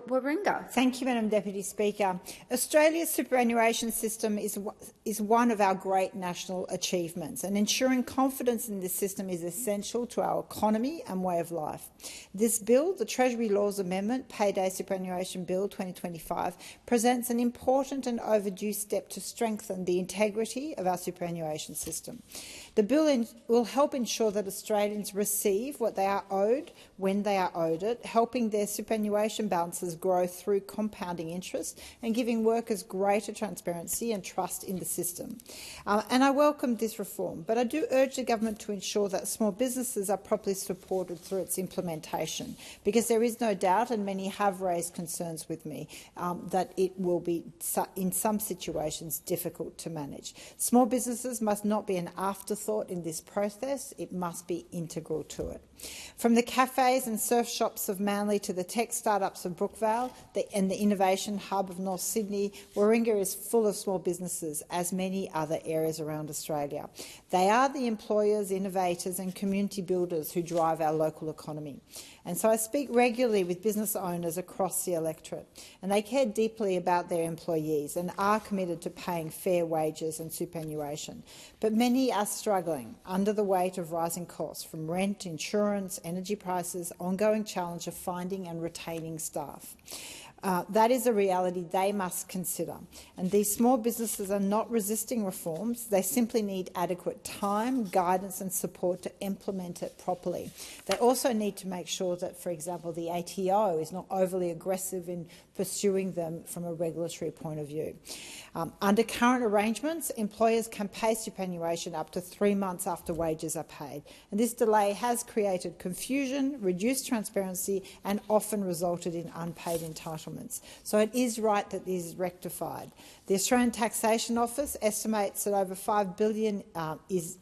Warringah. Thank you, Madam Deputy Speaker. Australia's superannuation system is one of our great national achievements, and ensuring confidence in this system is essential to our economy and way of life. This bill, the Treasury Laws Amendment, Payday Superannuation Bill 2025, presents an important and overdue step to strengthen the integrity of our superannuation system. The bill will help ensure that Australians receive what they are owed when they are owed it, helping their superannuation balances grow through compounding interest and giving workers greater transparency and trust in the system. And I welcome this reform, but I do urge the government to ensure that small businesses are properly supported through its implementation, because there is no doubt, and many have raised concerns with me, that it will be, in some situations, difficult to manage. Small businesses must not be an afterthought in this process. It must be integral to it. From the cafes and surf shops of Manly to the tech startups of Brookvale and the innovation hub of North Sydney, Warringah is full of small businesses, as many other areas around Australia. They are the employers, innovators and community builders who drive our local economy. And so I speak regularly with business owners across the electorate, and they care deeply about their employees and are committed to paying fair wages and superannuation. But many are struggling under the weight of rising costs, from rent, insurance, energy prices, ongoing challenge of finding and retaining staff. That is a reality they must consider. And these small businesses are not resisting reforms. They simply need adequate time, guidance and support to implement it properly. They also need to make sure that, for example, the ATO is not overly aggressive in pursuing them from a regulatory point of view. Under current arrangements, employers can pay superannuation up to 3 months after wages are paid. And this delay has created confusion, reduced transparency and often resulted in unpaid entitlements. So it is right that this is rectified. The Australian Taxation Office estimates that over $5 billion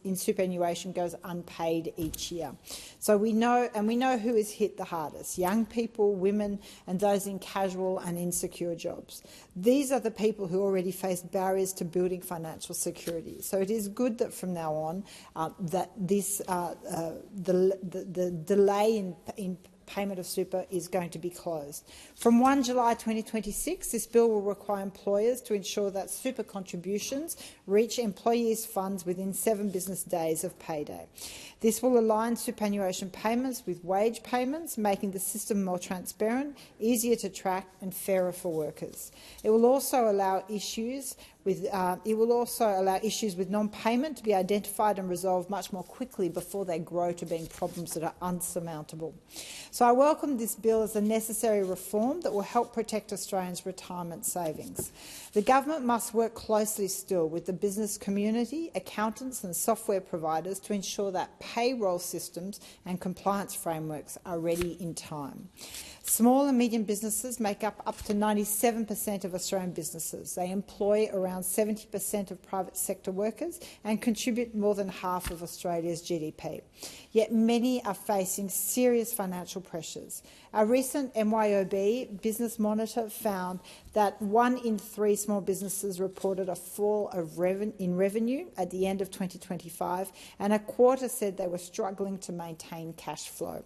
in superannuation goes unpaid each year. So we know who is hit the hardest: young people, women and those in casual and insecure jobs. These are the people who already face barriers to building financial security. So it is good that from now on that this the delay in payment of super is going to be closed. From 1 July 2026, this bill will require employers to ensure that super contributions reach employees' funds within 7 business days of payday. This will align superannuation payments with wage payments, making the system more transparent, easier to track and fairer for workers. It will also allow issues with non-payment to be identified and resolved much more quickly before they grow to being problems that are unsurmountable. So I welcome this bill as a necessary reform that will help protect Australians' retirement savings. The government must work closely still with the business community, accountants and software providers to ensure that payroll systems and compliance frameworks are ready in time. Small and medium businesses make up to 97% of Australian businesses. They employ around 70% of private sector workers and contribute more than half of Australia's GDP. Yet many are facing serious financial pressures. Our recent MYOB Business Monitor found that 1 in 3 small businesses reported a fall in revenue at the end of 2025, and a quarter said they were struggling to maintain cash flow.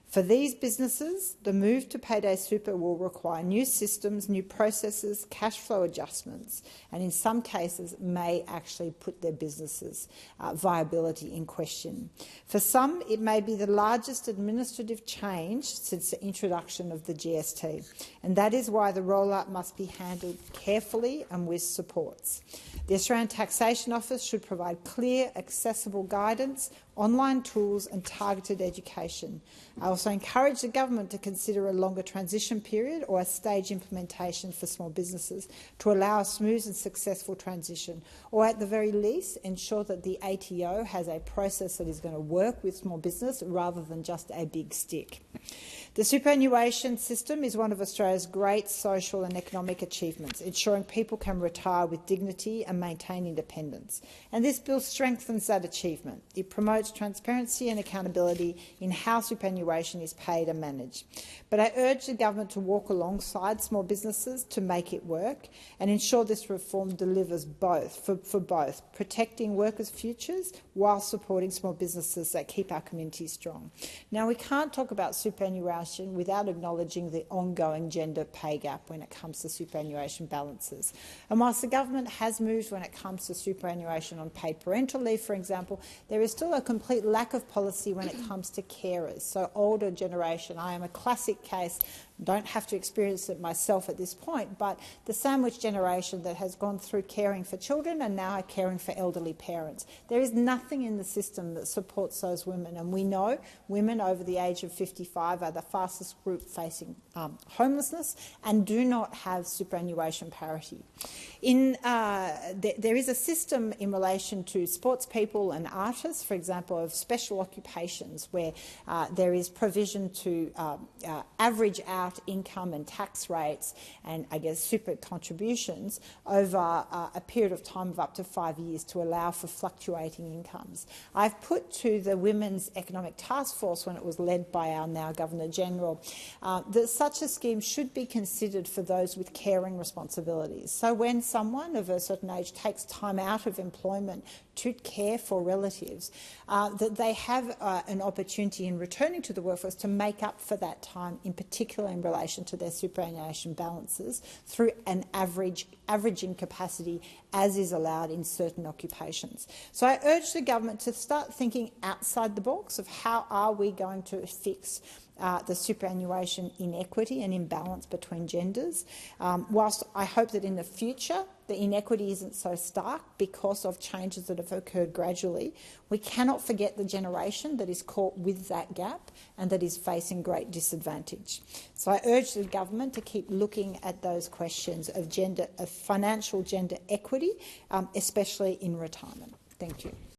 For these businesses, the move to Payday Super will require new systems, new processes, cash flow adjustments, and in some cases may actually put their businesses' viability in question. For some, it may be the largest administrative change since the introduction of the GST, and that is why the rollout must be handled carefully and with supports. The Australian Taxation Office should provide clear, accessible guidance, online tools and targeted education. I also encourage the government to consider a longer transition period or a stage implementation for small businesses to allow a smooth and successful transition, or at the very least ensure that the ATO has a process that is going to work with small business rather than just a big stick. The superannuation system is one of Australia's great social and economic achievements, ensuring people can retire with dignity and maintain independence. And this bill strengthens that achievement. It promotes transparency and accountability in how superannuation is paid and managed. But I urge the government to walk alongside small businesses to make it work and ensure this reform delivers for both, protecting workers' futures while supporting small businesses that keep our communities strong. Now, we can't talk about superannuation superannuation without acknowledging the ongoing gender pay gap when it comes to superannuation balances. And whilst the government has moved when it comes to superannuation on paid parental leave, for example, there is still a complete lack of policy when it comes to carers. So older generation, I am a classic case, don't have to experience it myself at this point, but the sandwich generation that has gone through caring for children and now are caring for elderly parents. There is nothing in the system that supports those women, and we know women over the age of 55 are the fastest group facing homelessness and do not have superannuation parity. There is a system in relation to sports people and artists, for example, of special occupations where there is provision to average out income and tax rates and, I guess, super contributions over a period of time of up to 5 years to allow for fluctuating incomes. I've put to the Women's Economic Task Force, when it was led by our now Governor-General, that such a scheme should be considered for those with caring responsibilities. So when someone of a certain age takes time out of employment to care for relatives, that they have an opportunity in returning to the workforce to make up for that time, in particular in relation to their superannuation balances, through an averaging capacity as is allowed in certain occupations. So I urge the government to start thinking outside the box of how are we going to fix the superannuation inequity and imbalance between genders. Whilst I hope that in the future the inequity isn't so stark because of changes that have occurred gradually, we cannot forget the generation that is caught with that gap and that is facing great disadvantage. So I urge the government to keep looking at those questions of financial gender equity, especially in retirement. Thank you.